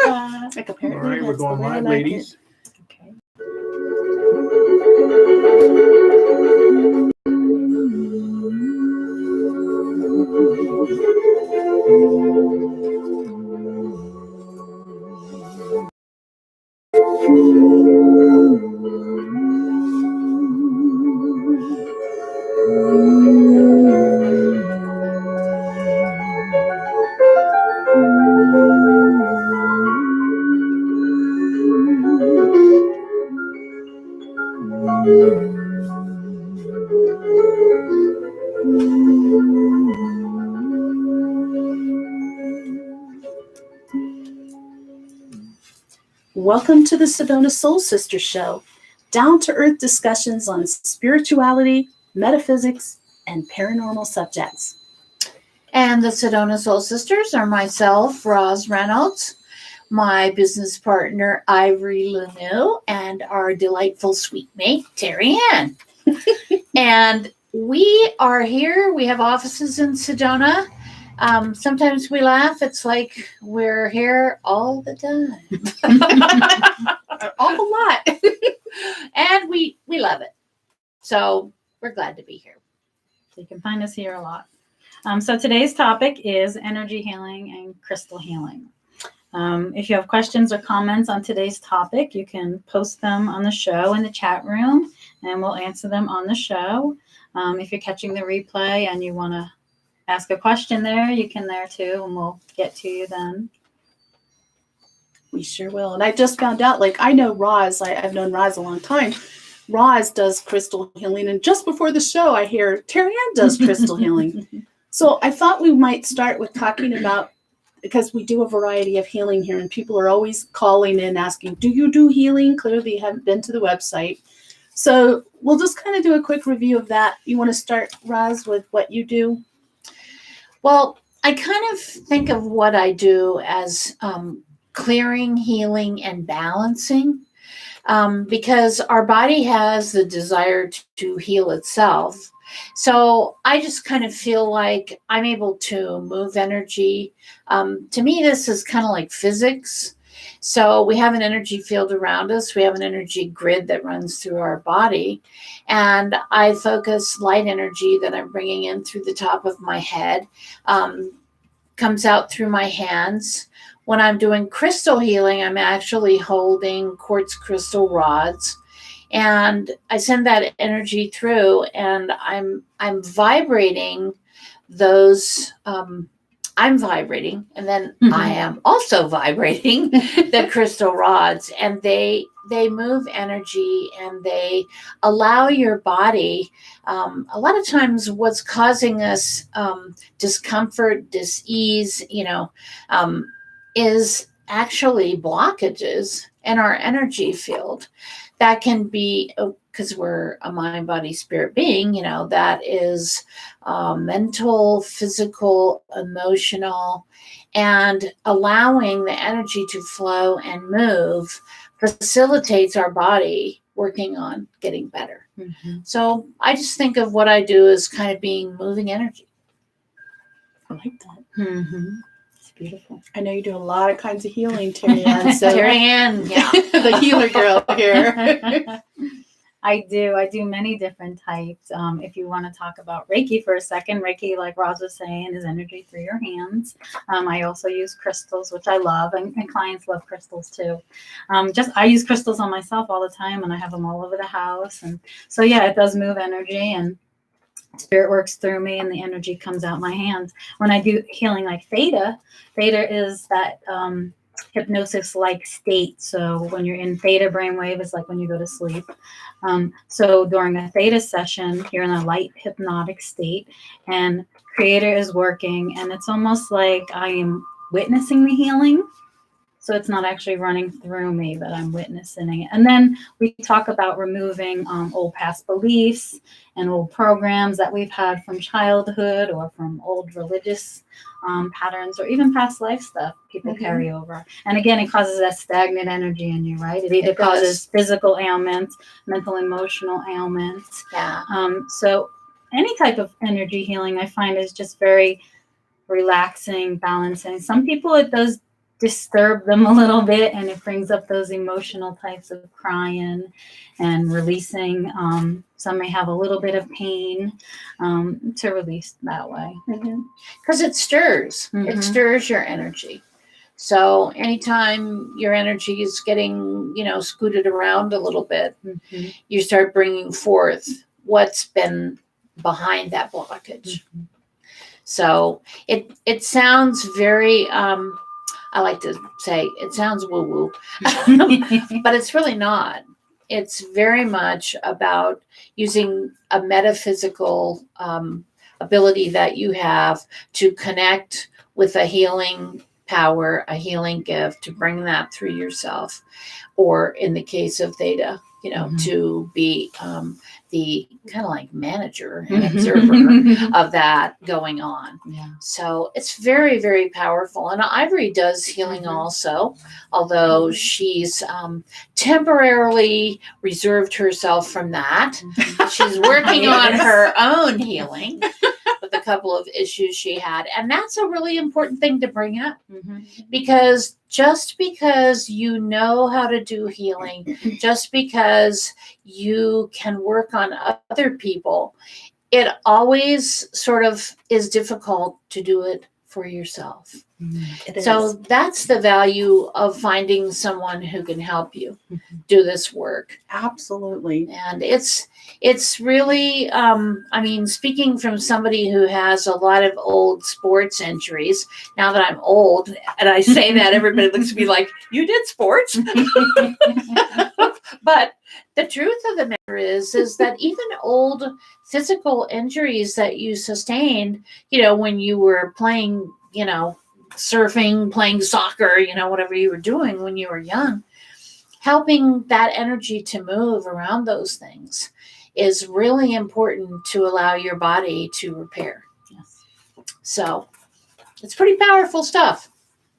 Like All right, we're going live, ladies. Okay. Welcome to the Sedona Soul Sister Show, down-to-earth discussions on spirituality, metaphysics, and paranormal subjects. And the Sedona Soul Sisters are myself, Roz Reynolds, my business partner, Ivory Lanu, and our delightful sweet mate, Terri-Ann. And we are here. We have offices in Sedona. Sometimes we laugh. It's like we're here all the time. An awful lot. And we love it. So we're glad to be here. So you can find us here a lot. So today's topic is energy healing and crystal healing. If you have questions or comments on today's topic, you can post them on the show in the chat room, and we'll answer them on the show. If you're catching the replay and you want to ask a question there, you can there too, and we'll get to you then. We sure will. And I just found out, like, I know Roz, I've known Roz a long time. Roz does crystal healing, and just before the show, I hear Terri-Ann does crystal healing. So I thought we might start with talking about, because we do a variety of healing here, and people are always calling in asking, do you do healing? Clearly you haven't been to the website. So we'll just kind of do a quick review of that. You want to start, Roz, with what you do? Well, I kind of think of what I do as clearing, healing, and balancing, because our body has the desire to heal itself. So I just kind of feel like I'm able to move energy. To me, this is kind of like physics. So we have an energy field around us. We have an energy grid that runs through our body. And I focus light energy that I'm bringing in through the top of my head, comes out through my hands. When I'm doing crystal healing, I'm actually holding quartz crystal rods. And I send that energy through, and I'm vibrating those. I'm vibrating, and then I am also vibrating the crystal rods, and they move energy, and they allow your body. A lot of times, what's causing us discomfort, dis-ease, is actually blockages in our energy field. That can be, because we're a mind, body, spirit being, that is mental, physical, emotional, and allowing the energy to flow and move facilitates our body working on getting better. Mm-hmm. So I just think of what I do as kind of being moving energy. I like that. Mm-hmm. Beautiful. I know you do a lot of kinds of healing, Terri-Ann. So Terri-Ann, yeah. The healer girl here. I do many different types. If you want to talk about Reiki for a second, Reiki, like Roz was saying, is energy through your hands. I also use crystals, which I love, and clients love crystals too. I use crystals on myself all the time, and I have them all over the house. And so, yeah, it does move energy, and spirit works through me, and the energy comes out my hands. When I do healing like theta is that hypnosis-like state. So when you're in theta brainwave, it's like when you go to sleep. So during a theta session, you're in a light hypnotic state, and Creator is working, and it's almost like I am witnessing the healing. So it's not actually running through me, but I'm witnessing it. And then we talk about removing old past beliefs and old programs that we've had from childhood or from old religious patterns, or even past life stuff people carry over. And again, it causes that stagnant energy in you, right? It either causes physical ailments, mental, emotional ailments. Yeah. So any type of energy healing I find is just very relaxing, balancing. Some people it does disturb them a little bit, and it brings up those emotional types of crying and releasing. Some may have a little bit of pain to release that way. Because it stirs. It stirs your energy. So anytime your energy is getting, scooted around a little bit, you start bringing forth what's been behind that blockage. So it sounds very, I like to say it sounds woo-woo, but it's really not. It's very much about using a metaphysical ability that you have to connect with a healing power, a healing gift, to bring that through yourself, or in the case of Theta, to be the kind of like manager and observer of that going on. So it's very, very powerful. And Ivory does healing also, although she's temporarily reserved herself from that. She's working on her own healing with a couple of issues she had. And that's a really important thing to bring up, because just because you know how to do healing, just because you can work on other people, it always sort of is difficult to do it for yourself. So that's the value of finding someone who can help you do this work. Absolutely. And it's really, speaking from somebody who has a lot of old sports injuries, now that I'm old and I say that, everybody looks at me like, you did sports? But the truth of the matter is that even old physical injuries that you sustained, when you were playing, surfing, playing soccer, whatever you were doing when you were young, helping that energy to move around those things is really important to allow your body to repair. So it's pretty powerful stuff.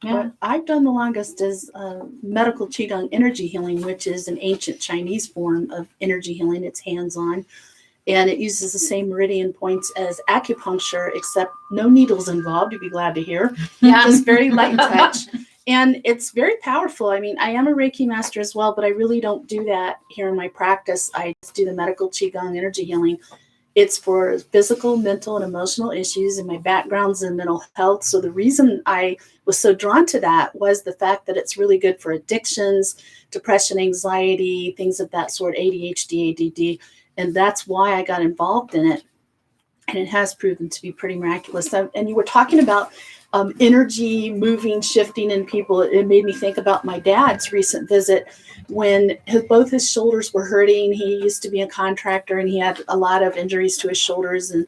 What I've done the longest is medical Qigong energy healing, which is an ancient Chinese form of energy healing. It's hands-on, and it uses the same meridian points as acupuncture, except no needles involved, you'd be glad to hear. Just very light touch. And it's very powerful. I mean, I am a Reiki master as well, but I really don't do that here in my practice. I just do the medical Qigong energy healing. It's for physical, mental, and emotional issues, and my background's in mental health. So the reason I was so drawn to that was the fact that it's really good for addictions, depression, anxiety, things of that sort, ADHD, ADD. And that's why I got involved in it. And it has proven to be pretty miraculous. And you were talking about energy moving, shifting in people. It made me think about my dad's recent visit when both his shoulders were hurting. He used to be a contractor and he had a lot of injuries to his shoulders and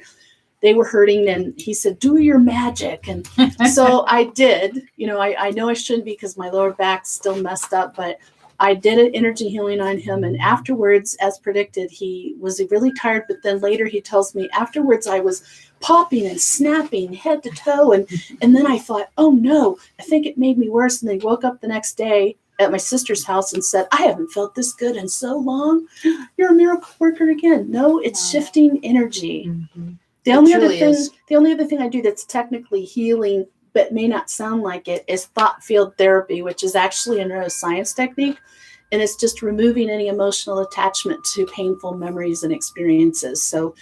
they were hurting. And he said, do your magic. And so I did. I know I shouldn't because my lower back's still messed up, but I did an energy healing on him. And afterwards, as predicted, he was really tired. But then later he tells me afterwards I was popping and snapping head to toe. And then I thought, oh no, I think it made me worse. And they woke up the next day at my sister's house and said, I haven't felt this good in so long. You're a miracle worker again. No, it's shifting energy. The only other thing I do that's technically healing but may not sound like it is thought field therapy, which is actually a neuroscience technique. And it's just removing any emotional attachment to painful memories and experiences. So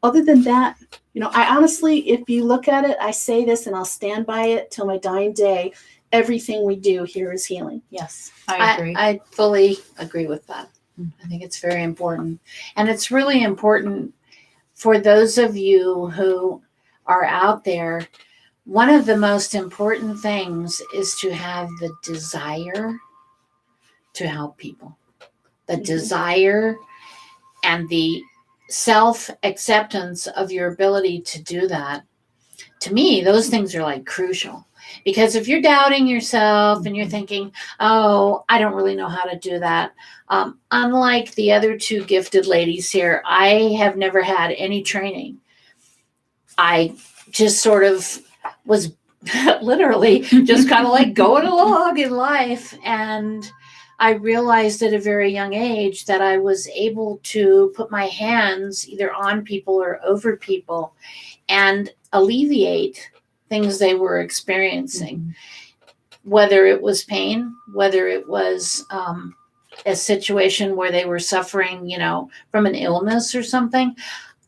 other than that, I honestly, if you look at it, I say this and I'll stand by it till my dying day. Everything we do here is healing. Yes, I agree. I fully agree with that. I think it's very important. And it's really important for those of you who are out there. One of the most important things is to have the desire to help people, the desire and the self-acceptance of your ability to do that. To me, those things are like crucial, because if you're doubting yourself and you're thinking, oh, I don't really know how to do that. Unlike the other two gifted ladies here, I have never had any training. I just sort of was literally just kind of like going along in life. And I realized at a very young age that I was able to put my hands either on people or over people and alleviate things they were experiencing. whether it was pain, whether it was a situation where they were suffering, from an illness or something.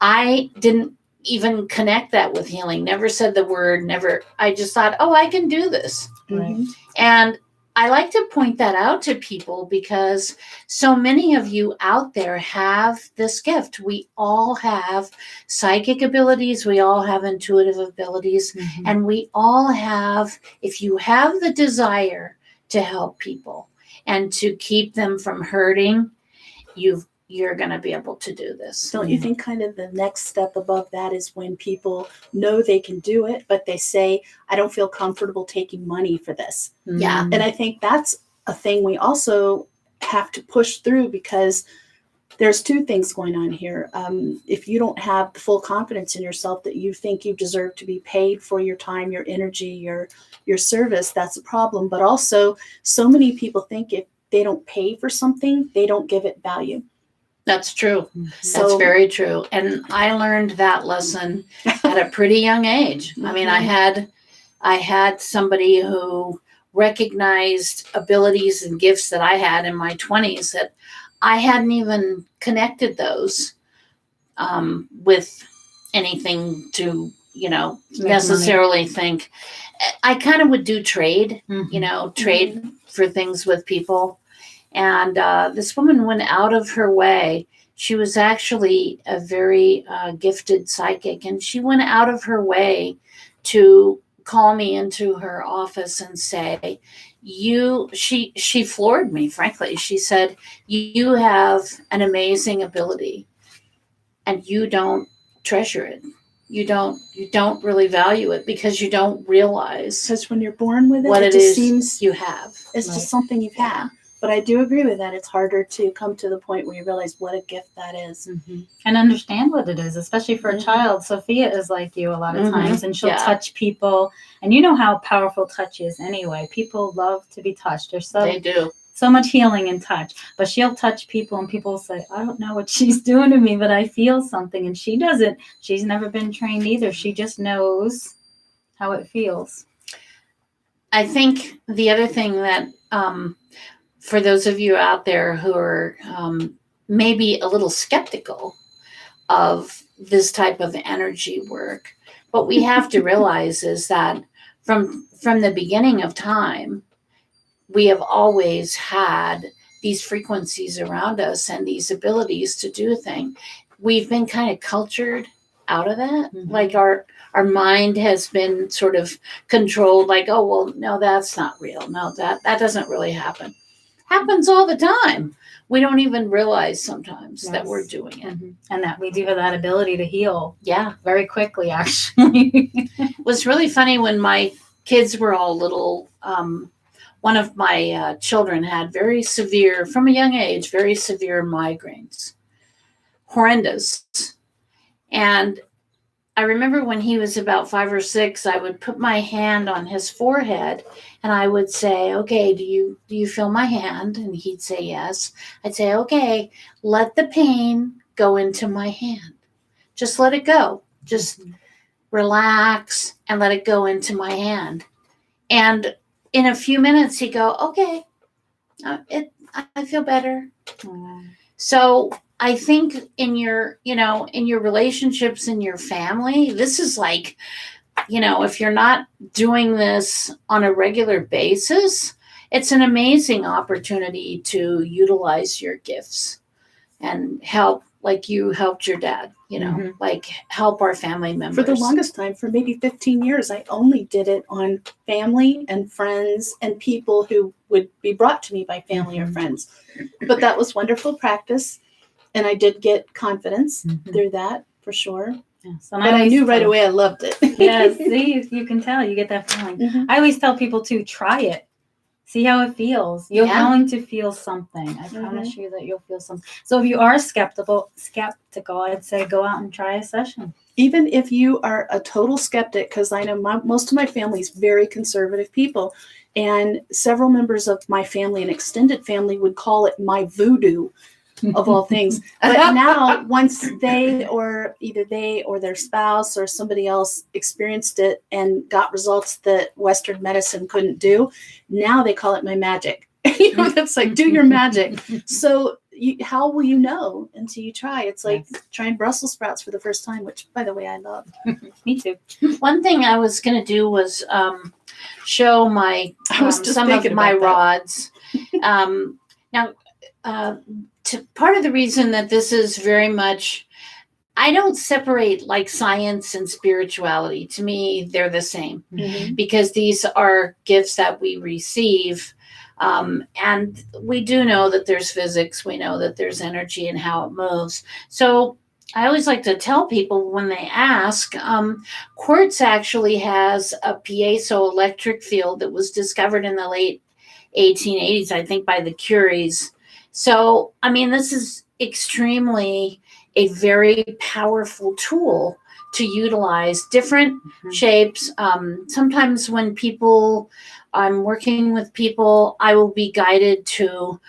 I didn't even connect that with healing, never said the word, never. I just thought, oh, I can do this. Right. And I like to point that out to people because so many of you out there have this gift. We all have psychic abilities. We all have intuitive abilities. Mhm. And we all have, if you have the desire to help people and to keep them from hurting, you're going to be able to do this. Don't you think kind of the next step above that is when people know they can do it, but they say, I don't feel comfortable taking money for this. Yeah. And I think that's a thing we also have to push through, because there's two things going on here. If you don't have the full confidence in yourself that you think you deserve to be paid for your time, your energy, your service, that's a problem. But also, so many people think if they don't pay for something, they don't give it value. That's true. So, That's very true. And I learned that lesson at a pretty young age. I mean, I had somebody who recognized abilities and gifts that I had in my 20s that I hadn't even connected those with anything to, necessarily think. I kind of would do trade, trade for things with people. And this woman went out of her way. She was actually a very gifted psychic, and she went out of her way to call me into her office and say, she floored me, frankly. She said, you have an amazing ability and you don't treasure it. You don't really value it because you don't realize because when you're born with it, what it it just is seems you have. it's Right. just something you've had. But I do agree with that. It's harder to come to the point where you realize what a gift that is. Mm-hmm. And understand what it is, especially for a child. Sophia is like you a lot of times, and she'll touch people. And you know how powerful touch is anyway. People love to be touched. There's They do. so much healing in touch. But she'll touch people, and people will say, I don't know what she's doing to me, but I feel something. And she doesn't. She's never been trained either. She just knows how it feels. I think the other thing that for those of you out there who are maybe a little skeptical of this type of energy work, what we have to realize is that from the beginning of time, we have always had these frequencies around us and these abilities to do a thing. We've been kind of cultured out of that. Mm-hmm. Like our mind has been sort of controlled, like, oh, well, no, that's not real. No, that doesn't really happen. Happens all the time. We don't even realize sometimes that we're doing it. Mm-hmm. And that we do have that ability to heal. Yeah. Very quickly, actually. It was really funny when my kids were all little. One of my children had very severe, from a young age, very severe migraines. Horrendous. And I remember when he was about 5 or 6, I would put my hand on his forehead and I would say, okay, do you feel my hand? And he'd say yes. I'd say, okay, let the pain go into my hand. Just let it go. Just relax and let it go into my hand. And in a few minutes, he'd go, okay, I feel better. So I think in your relationships, in your family, this is like, if you're not doing this on a regular basis, it's an amazing opportunity to utilize your gifts and help, like you helped your dad, like help our family members. For the longest time, for maybe 15 years, I only did it on family and friends and people who would be brought to me by family or friends. But that was wonderful practice. And I did get confidence through that, for sure. Yes. But I knew right away I loved it. Yes, see, you can tell. You get that feeling. I always tell people to try it. See how it feels. You're going to feel something. I promise you that you'll feel something. So if you are skeptical, I'd say go out and try a session. Even if you are a total skeptic, because I know most of my family is very conservative people, and several members of my family and extended family would call it my voodoo. of all things. But now, once either they or their spouse or somebody else experienced it and got results that Western medicine couldn't do, now they call it my magic. That's like, do your magic. So how will you know until you try? It's like trying Brussels sprouts for the first time, which, by the way, I love. Me too. One thing I was going to do was show my some of my rods. Now, part of the reason that this is very much, I don't separate like science and spirituality. To me, they're the same, because these are gifts that we receive. And we do know that there's physics. We know that there's energy and how it moves. So I always like to tell people when they ask, quartz actually has a piezoelectric field that was discovered in the late 1880s, I think, by the Curies. So, I mean, this is extremely a very powerful tool to utilize different shapes. Sometimes when I'm working with people, I will be guided to,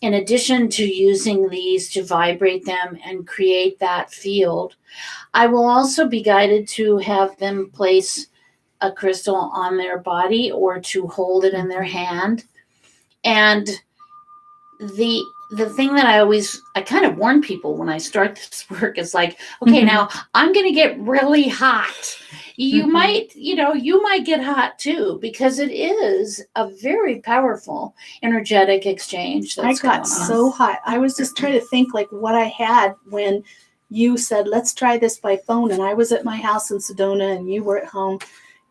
in addition to using these to vibrate them and create that field, I will also be guided to have them place a crystal on their body or to hold it in their hand. And the thing that I kind of warn people when I start this work is like, okay, now I'm going to get really hot. You might get hot too, because it is a very powerful energetic exchange. I got so hot. I was just trying to think like what I had when you said, let's try this by phone. And I was at my house in Sedona and you were at home.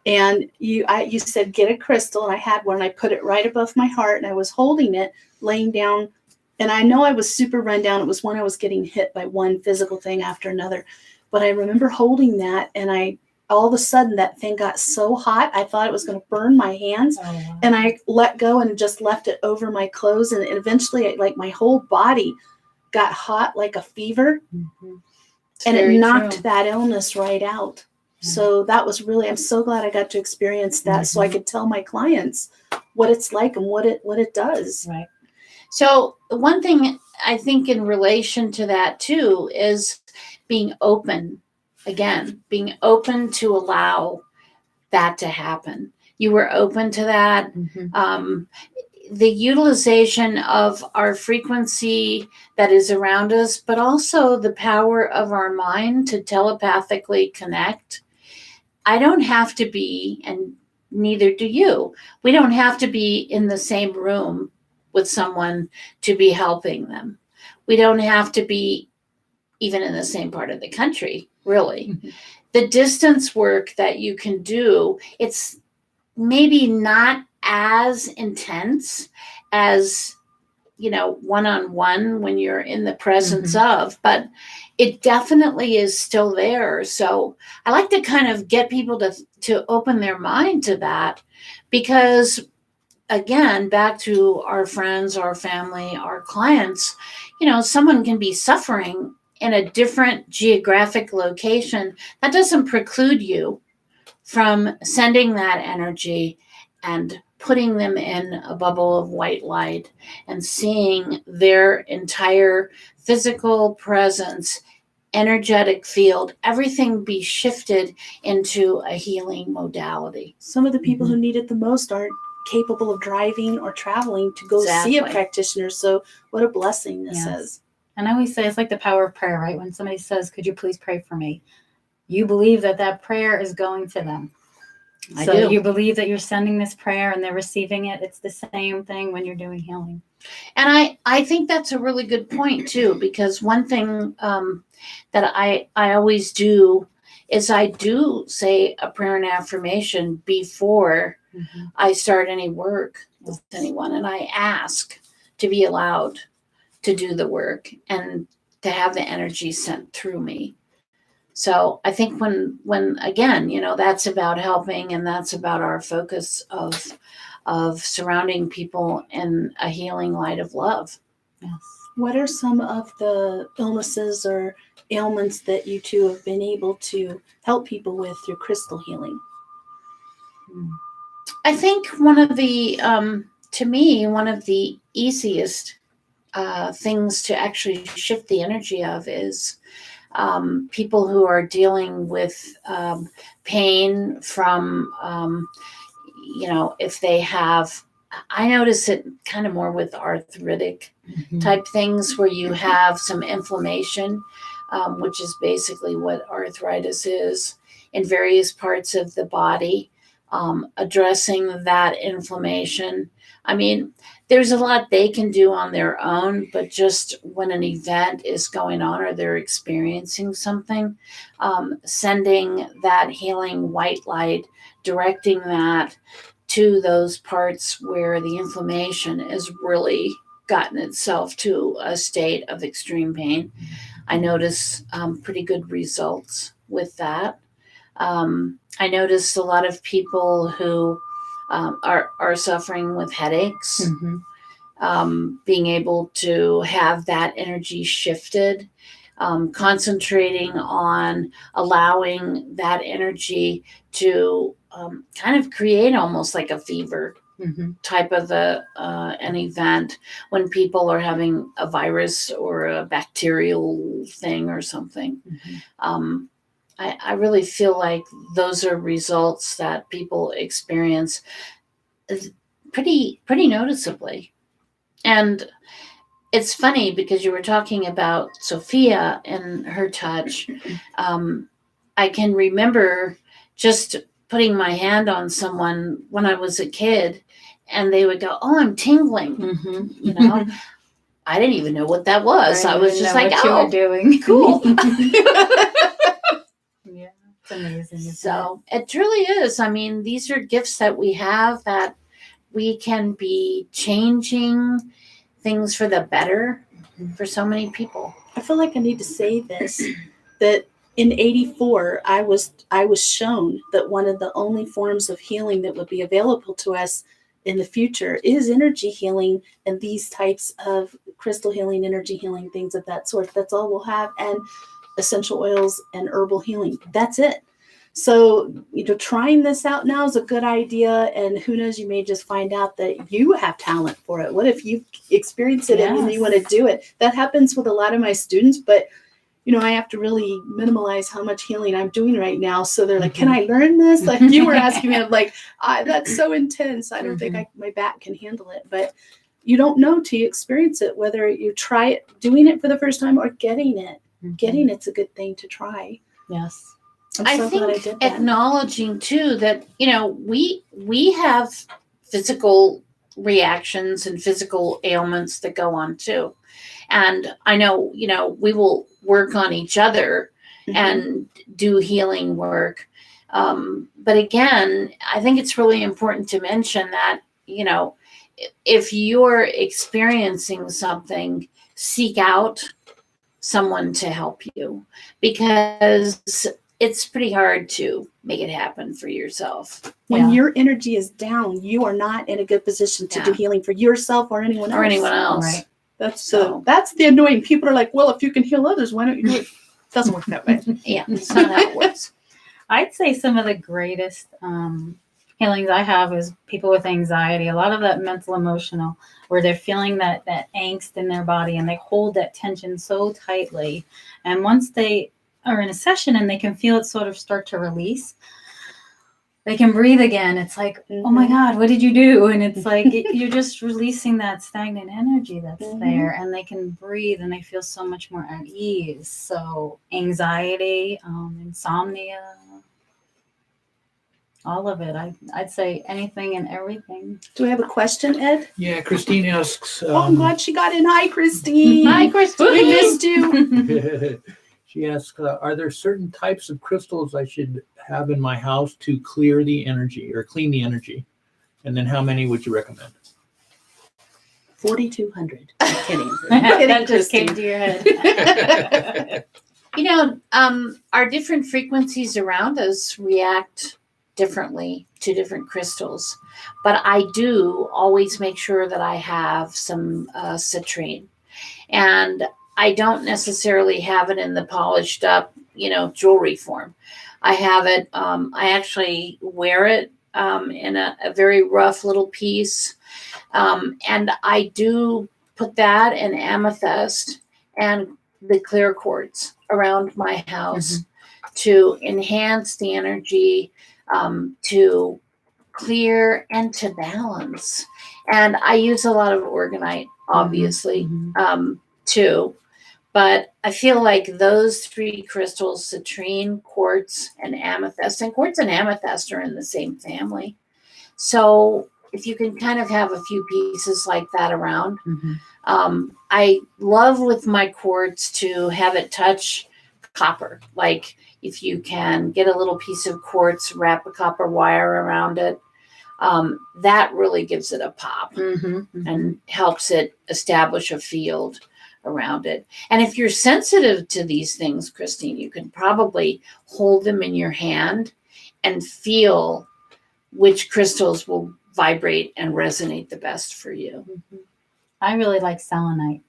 And you said, get a crystal. And I had one. I put it right above my heart and I was holding it, laying down. And I know I was super run down. It was when I was getting hit by one physical thing after another. But I remember holding that, and all of a sudden that thing got so hot, I thought it was going to burn my hands. Oh, wow. And I let go and just left it over my clothes. And eventually, like, my whole body got hot like a fever. And it knocked that illness right out. So that was I'm so glad I got to experience that, so I could tell my clients what it's like and what it does. Right. So one thing I think in relation to that too is being open. Again, being open to allow that to happen. You were open to that. The utilization of our frequency that is around us, but also the power of our mind to telepathically connect. I don't have to be, and neither do you. We don't have to be in the same room with someone to be helping them. We don't have to be even in the same part of the country, really. The distance work that you can do, it's maybe not as intense as, one-on-one when you're in the presence of, but it definitely is still there. So I like to kind of get people to open their mind to that, because again, back to our friends, our family, our clients, someone can be suffering in a different geographic location. That doesn't preclude you from sending that energy and putting them in a bubble of white light and seeing their entire physical presence, energetic field, everything be shifted into a healing modality. Some of the people who need it the most aren't capable of driving or traveling to go see a practitioner. So what a blessing this is. And I always say it's like the power of prayer, right? When somebody says, could you please pray for me? You believe that prayer is going to them. I do. You believe that you're sending this prayer and they're receiving it. It's the same thing when you're doing healing. And I think that's a really good point too, because one thing that I always do is I do say a prayer and affirmation before I start any work with anyone. And I ask to be allowed to do the work and to have the energy sent through me. So I think when again, that's about helping, and that's about our focus of surrounding people in a healing light of love. Yes. What are some of the illnesses or ailments that you two have been able to help people with through crystal healing? I think one of the, to me, one of the easiest things to actually shift the energy of is people who are dealing with pain from, if they have, I notice it kind of more with arthritic type things where you have some inflammation, which is basically what arthritis is in various parts of the body, addressing that inflammation. I mean, there's a lot they can do on their own, but just when an event is going on or they're experiencing something, sending that healing white light, directing that to those parts where the inflammation has really gotten itself to a state of extreme pain. I notice pretty good results with that. I notice a lot of people who are suffering with headaches, being able to have that energy shifted, concentrating on allowing that energy to kind of create almost like a fever type of an event when people are having a virus or a bacterial thing or something. I really feel like those are results that people experience pretty noticeably. And it's funny because you were talking about Sophia and her touch. I can remember just putting my hand on someone when I was a kid, and they would go, "Oh, I'm tingling." I didn't even know what that was. I was just like, what you were doing. Cool. Yeah, it's amazing. So it truly is. I mean, these are gifts that we have that we can be changing things for the better for so many people. I feel like I need to say this, that in 84, I was shown that one of the only forms of healing that would be available to us in the future is energy healing and these types of crystal healing, energy healing, things of that sort. That's all we'll have. And essential oils and herbal healing. That's it. So, trying this out now is a good idea. And who knows, you may just find out that you have talent for it. What if you experience it and you want to do it? That happens with a lot of my students, but I have to really minimize how much healing I'm doing right now. So they're like, can I learn this? Like you were asking me, I'm like, that's so intense. I don't think my back can handle it. But you don't know till you experience it, whether you try it, doing it for the first time or getting it. Getting it's a good thing to try. Yes. I think acknowledging too that, we have physical reactions and physical ailments that go on too. And I know, we will work on each other and do healing work. But again, I think it's really important to mention that, if you're experiencing something, seek out someone to help you, because it's pretty hard to make it happen for yourself. When your energy is down, you are not in a good position to do healing for yourself or anyone else. Right. That's the annoying. People are like, well, if you can heal others, why don't you do it? It doesn't work that way. Yeah, it's not how it works. I'd say some of the greatest healings I have is people with anxiety, a lot of that mental, emotional, where they're feeling that angst in their body and they hold that tension so tightly. And once they are in a session and they can feel it sort of start to release, they can breathe again. It's like, oh my God, what did you do? And it's like, you're just releasing that stagnant energy that's there, and they can breathe and they feel so much more at ease. So anxiety, insomnia, all of it. I'd say anything and everything. Do we have a question, Ed? Yeah, Christine asks. I'm glad she got in. Hi, Christine. Hi, Christine. We missed you. She asks, are there certain types of crystals I should have in my house to clear the energy or clean the energy? And then how many would you recommend? 4,200. I'm kidding. That just came to your head. Our different frequencies around us react differently to different crystals. But I do always make sure that I have some citrine. And I don't necessarily have it in the polished up, jewelry form. I have it, I actually wear it in a very rough little piece. And I do put that and amethyst and the clear quartz around my house to enhance the energy, to clear and to balance. And I use a lot of Orgonite, obviously, too. But I feel like those three crystals, citrine, quartz, and amethyst are in the same family. So if you can kind of have a few pieces like that around. I love with my quartz to have it touch copper. Like if you can get a little piece of quartz, wrap a copper wire around it, that really gives it a pop and helps it establish a field around it. And if you're sensitive to these things, Christine, you can probably hold them in your hand and feel which crystals will vibrate and resonate the best for you. I really like selenite.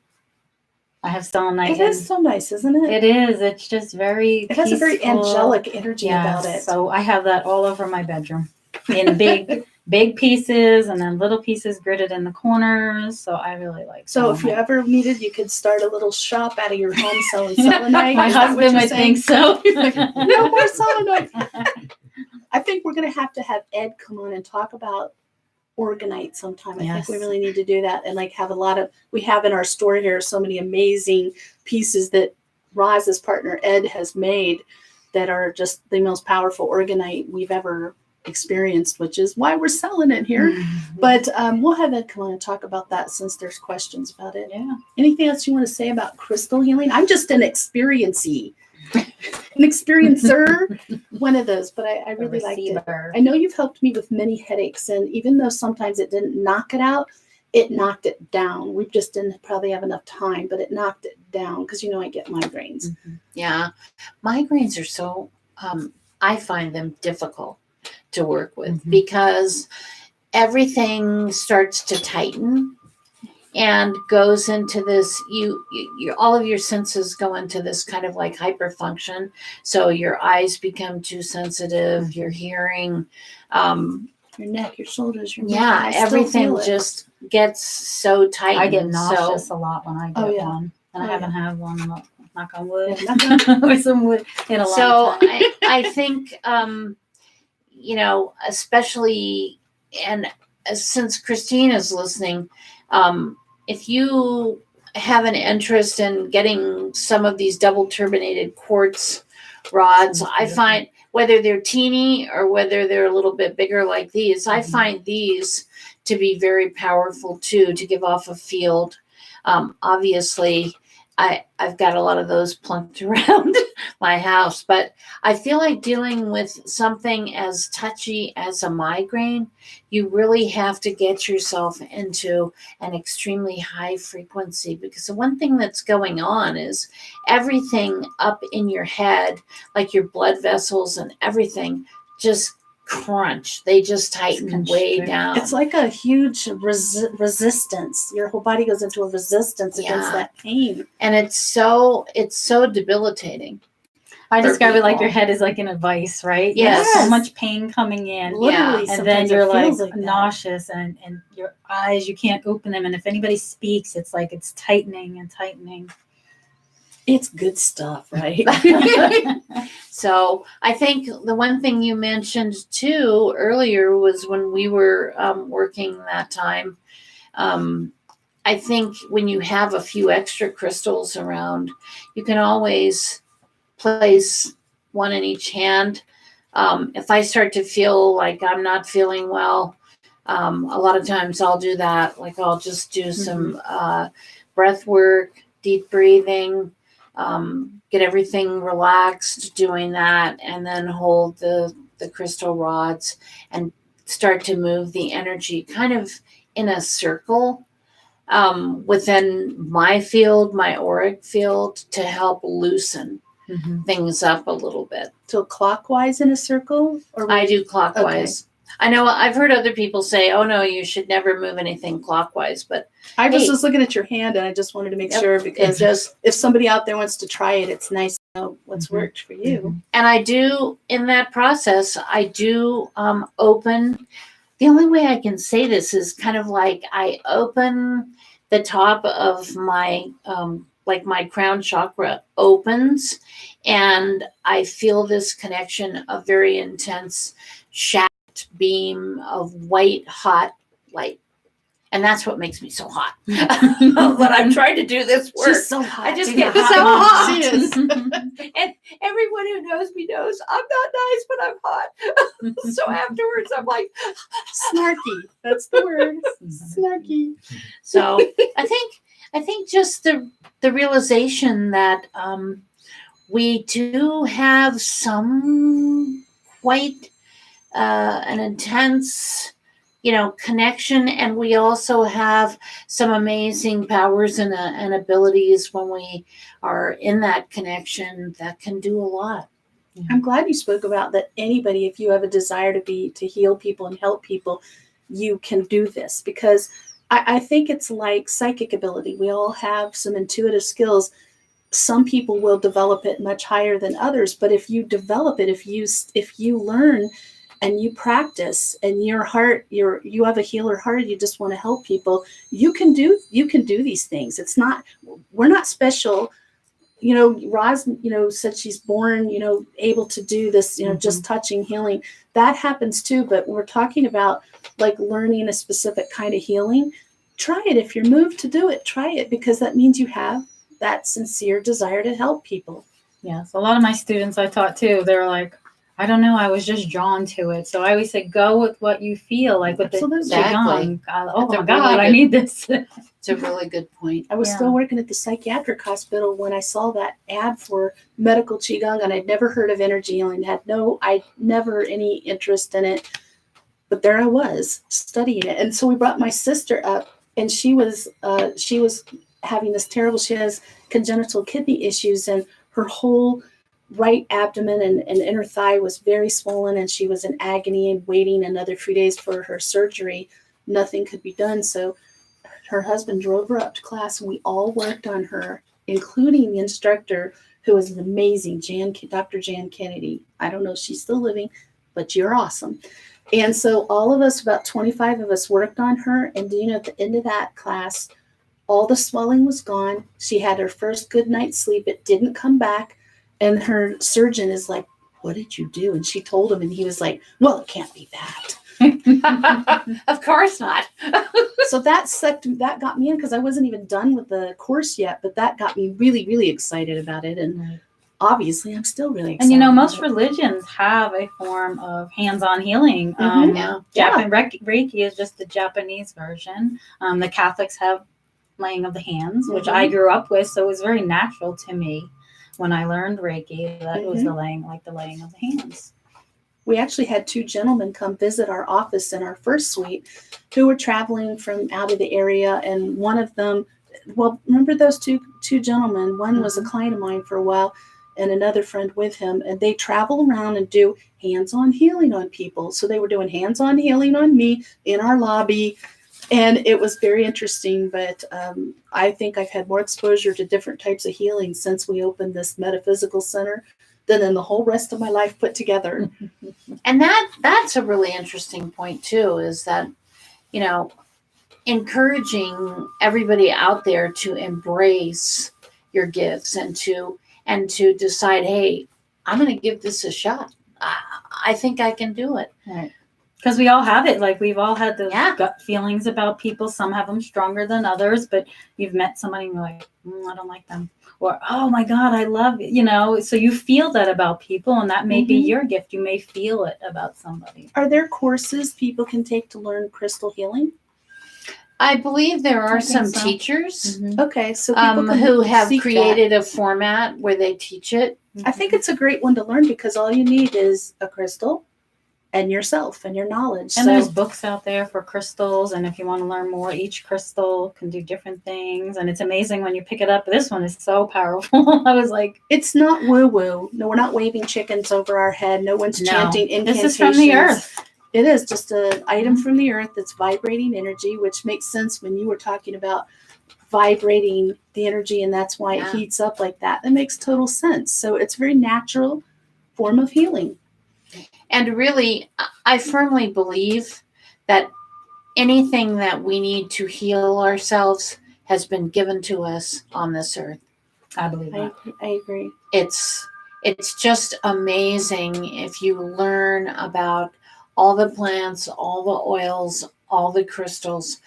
I have selenite. It is so nice, isn't it? It is. It's just very It has a very peaceful angelic energy about it. So I have that all over my bedroom in big pieces and then little pieces gridded in the corners. So I really like So if you ever needed, you could start a little shop out of your home selling selenite. My husband would think so. He's like, no more selenite. I think we're going to have Ed come on and talk about Orgonite sometime. I think we really need to do that and like have we have in our store here so many amazing pieces that Roz's partner Ed has made that are just the most powerful Orgonite we've ever experienced, which is why we're selling it here. But we'll have Ed come on and talk about that since there's questions about it. Yeah. Anything else you want to say about crystal healing? I'm just an experiencer, one of those, but I really liked it. I know you've helped me with many headaches, and even though sometimes it didn't knock it out, it knocked it down. We just didn't probably have enough time, but it knocked it down because I get migraines. Yeah, migraines are so I find them difficult to work with because everything starts to tighten and goes into this, you all of your senses go into this kind of like hyperfunction. So your eyes become too sensitive, your hearing, your neck, your shoulders, your neck, everything just gets so tight. I get nauseous a lot when I get one. And I haven't had one, knock on wood, or some wood in a long time. I think, especially, and since Christine is listening, if you have an interest in getting some of these double turbinated quartz rods, I find whether they're teeny or whether they're a little bit bigger like these, I find these to be very powerful too, to give off a field. Obviously, I've got a lot of those plunked around my house, but I feel like dealing with something as touchy as a migraine, you really have to get yourself into an extremely high frequency, because the one thing that's going on is everything up in your head, like your blood vessels and everything, just crunch. They just tighten way down. It's like a huge resistance. Your whole body goes into a resistance against that pain, and it's so debilitating. I describe it like your head is like in a vice, right? Yes. There's so much pain coming in. Literally, and then you're like nauseous and your eyes, you can't open them. And if anybody speaks, it's like it's tightening and tightening. It's good stuff, right? So I think the one thing you mentioned too earlier was when we were working that time, I think when you have a few extra crystals around, you can always place one in each hand. If I start to feel like I'm not feeling well, a lot of times I'll do that. Like I'll just do some breath work, deep breathing, get everything relaxed doing that, and then hold the crystal rods and start to move the energy kind of in a circle within my field, my auric field, to help loosen things up a little bit. So clockwise in a circle? I do clockwise. Okay. I know I've heard other people say, oh no, you should never move anything clockwise, but I just was looking at your hand and I just wanted to make sure, because if somebody out there wants to try it, it's nice to know what's worked for you. And I do, in that process, I do open the only way I can say this is kind of like I open the top of my, like my crown chakra opens, and I feel this connection of very intense shaft beam of white hot light. And that's what makes me so hot. When I'm trying to do this work, She's so hot. I just She's get a so mom. hot. She is. And everyone who knows me knows I'm not nice, but I'm hot. So afterwards, I'm like, Snarky. That's the word. Snarky. so I think just the realization that we do have some quite an intense, connection, and we also have some amazing powers and abilities when we are in that connection that can do a lot. I'm glad you spoke about that. Anybody, if you have a desire to heal people and help people, you can do this, because I think it's like psychic ability. We all have some intuitive skills. Some people will develop it much higher than others, but if you develop it, if you learn and you practice, and your heart, you have a healer heart, you just want to help people, you can do these things. We're not special. Roz, said she's born, able to do this, just touching, healing. That happens too. But we're talking about like learning a specific kind of healing. Try it. If you're moved to do it, try it, because that means you have that sincere desire to help people. Yes. A lot of my students I taught too, they're like, I don't know, I was just drawn to it. So I always say, go with what you feel, like with Absolutely. the Qigong. Oh That's my a God, really I good- need this. It's a really good point. I was Yeah. still working at the psychiatric hospital when I saw that ad for medical Qigong, and I'd never heard of energy healing, I'd never any interest in it. But there I was studying it. And so we brought my sister up, and she was having this terrible, she has congenital kidney issues, and her whole right abdomen and inner thigh was very swollen, and she was in agony and waiting another few days for her surgery. Nothing could be done. So her husband drove her up to class, and we all worked on her, including the instructor, who was an amazing Dr. Jan Kennedy. I don't know if she's still living, but you're awesome. And so all of us, about 25 of us, worked on her. And at the end of that class, all the swelling was gone. She had her first good night's sleep. It didn't come back. And her surgeon is like, what did you do? And she told him, and he was like, well, it can't be that. Of course not. So that got me in, because I wasn't even done with the course yet, but that got me really, really excited about it. And obviously I'm still really excited. And most about it. religions have a form of hands-on healing. Mhm. Reiki is just the Japanese version. The Catholics have laying of the hands, which Mhm. I grew up with, so it was very natural to me when I learned Reiki. That was the laying of the hands. We actually had 2 gentlemen come visit our office in our first suite who were traveling from out of the area. And one of them, remember those two gentlemen? One was a client of mine for a while, and another friend with him. And they travel around and do hands-on healing on people. So they were doing hands-on healing on me in our lobby. And it was very interesting. But I think I've had more exposure to different types of healing since we opened this metaphysical center than in the whole rest of my life put together. And that's a really interesting point too, is that, encouraging everybody out there to embrace your gifts and to decide, hey, I'm going to give this a shot. I think I can do it. Right. Because we all have it. Like, we've all had those Yeah. gut feelings about people. Some have them stronger than others, but you've met somebody and you're like, I don't like them. Or, oh my God, I love it. So you feel that about people, and that may be your gift. You may feel it about somebody. Are there courses people can take to learn crystal healing? I believe there are I think some so. teachers Okay, so people can who have seek that. created a format where they teach it. I think it's a great one to learn, because all you need is a crystal and yourself and your knowledge. And So there's books out there for crystals, and if you want to learn more, each crystal can do different things, and it's amazing when you pick it up. This one is so powerful. I was like, it's not woo-woo. No, we're not waving chickens over our head. No one's chanting this incantations. is from the earth. It is just an item from the earth that's vibrating energy, which makes sense when you were talking about vibrating the energy, and that's why it heats up like that. That makes total sense. So it's a very natural form of healing. And really, I firmly believe that anything that we need to heal ourselves has been given to us on this earth. I believe that. I agree. It's just amazing if you learn about all the plants, all the oils, all the crystals,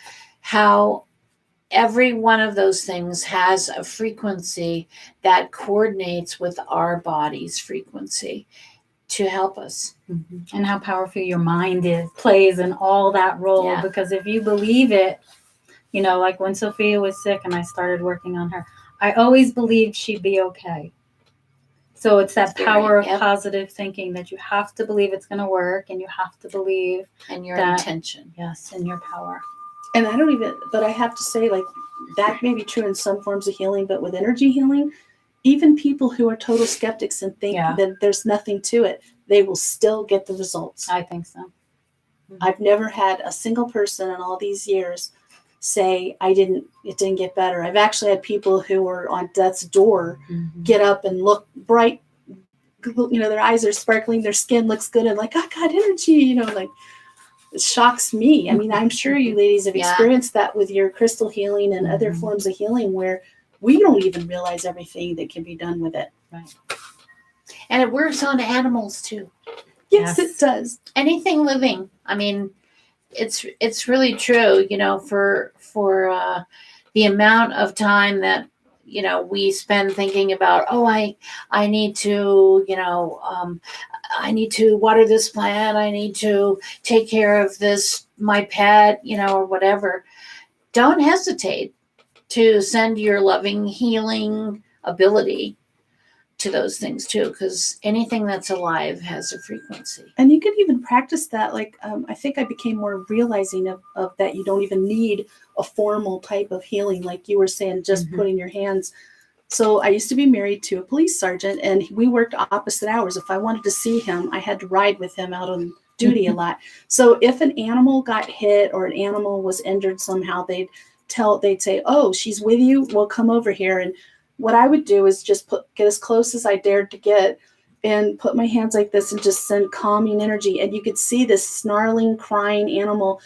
how every one of those things has a frequency that coordinates with our body's frequency to help us. And how powerful your mind plays in all that role. Yeah. Because if you believe it, like when Sophia was sick and I started working on her, I always believed she'd be okay. So it's that power of positive thinking that you have to believe it's going to work, and you have to believe and your that, intention. Yes, and your power. And but I have to say, like, that may be true in some forms of healing, but with energy healing, even people who are total skeptics and think that there's nothing to it, they will still get the results. I think so. I've never had a single person in all these years say it didn't get better. I've actually had people who were on death's door get up and look bright, their eyes are sparkling, their skin looks good, and like, I got energy, like, it shocks me. I mean, I'm sure you ladies have experienced that with your crystal healing and other forms of healing where we don't even realize everything that can be done with it. Right. And it works on animals too. Yes, it does. Anything living. I mean, it's really true, for the amount of time that we spend thinking about, I need to, I need to water this plant, I need to take care of this, my pet, or whatever. Don't hesitate to send your loving healing ability to those things too, because anything that's alive has a frequency. And you could even practice that. Like, I think I became more realizing of that you don't even need a formal type of healing. Like you were saying, just putting your hands. So I used to be married to a police sergeant, and we worked opposite hours. If I wanted to see him, I had to ride with him out on duty a lot. So if an animal got hit or an animal was injured somehow, they'd say, oh, she's with you, well, come over here. And what I would do is just get as close as I dared to get and put my hands like this and just send calming energy. And you could see this snarling, crying animal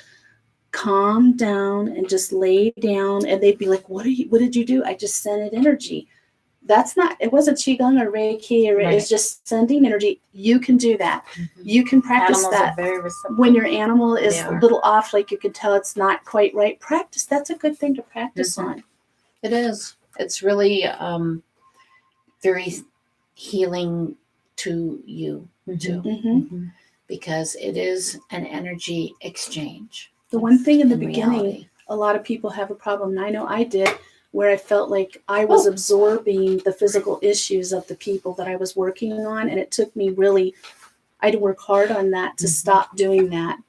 calm down and just lay down. And they'd be like, what did you do? I just sent it energy. It wasn't Qigong or Reiki, or it's just sending energy. You can do that. You can practice Animals that. are very receptive. When your animal is a little off, like you can tell it's not quite right, practice. That's a good thing to practice on. It is. It's really very healing to you too, because it is an energy exchange. The one thing in the beginning, a lot of people have a problem, and I know I did, where I felt like I was absorbing the physical issues of the people that I was working on, and it took me I had to work hard on that to stop doing that.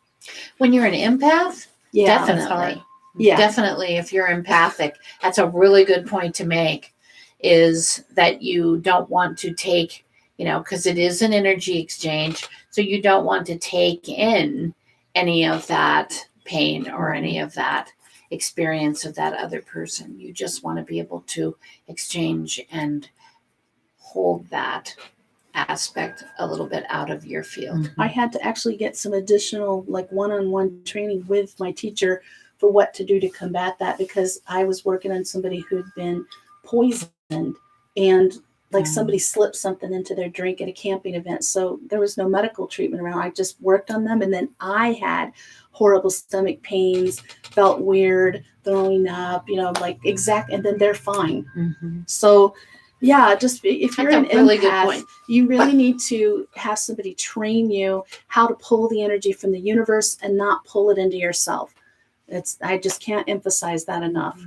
When you're an empath, definitely. Yeah. Definitely, if you're empathic, that's a really good point to make, is that you don't want to take, because it is an energy exchange, so you don't want to take in any of that pain or any of that experience of that other person. You just want to be able to exchange and hold that aspect a little bit out of your field. I had to actually get some additional one-on-one training with my teacher for what to do to combat that, because I was working on somebody who'd been poisoned, and somebody slipped something into their drink at a camping event. So there was no medical treatment around. I just worked on them, and then I had horrible stomach pains, felt weird, throwing up, and then they're fine. So just if you're an empath, you really need to have somebody train you how to pull the energy from the universe and not pull it into yourself. I just can't emphasize that enough.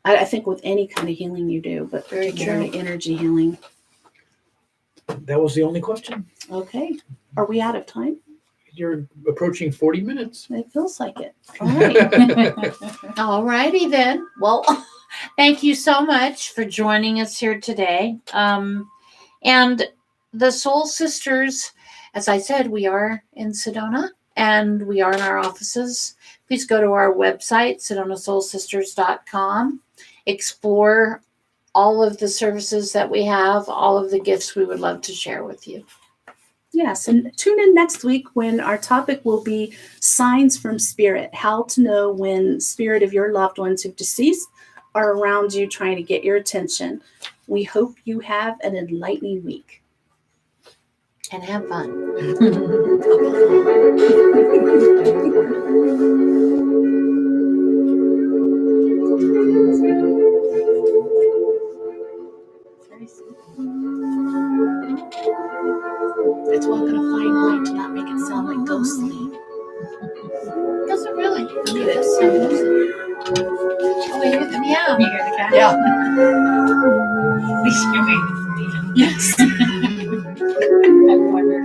I think with any kind of healing you do, but particularly energy healing. That was the only question. Okay. Are we out of time? You're approaching 40 minutes. It feels like it. All right. All righty then. Well, thank you so much for joining us here today. And the Soul Sisters, as I said, we are in Sedona, and we are in our offices. Please go to our website, sedonasoulsisters.com. Explore all of the services that we have, all of the gifts we would love to share with you. Yes, and tune in next week when our topic will be signs from spirit, how to know when spirit of your loved ones who've deceased are around you trying to get your attention. We hope you have an enlightening week. And have fun. It's walking a fine line to not make it sound like ghostly. Doesn't really. I mean, it does sound ghostly. Oh, you hear the meow. You hear the cat? Yeah. At least you're waiting for me. Yes. I wonder.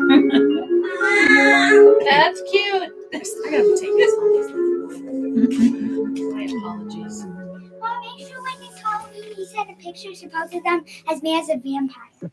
That's cute. I gotta take this on these. My apologies. Well, make sure when you told me, he sent a picture of both of them as me as a vampire.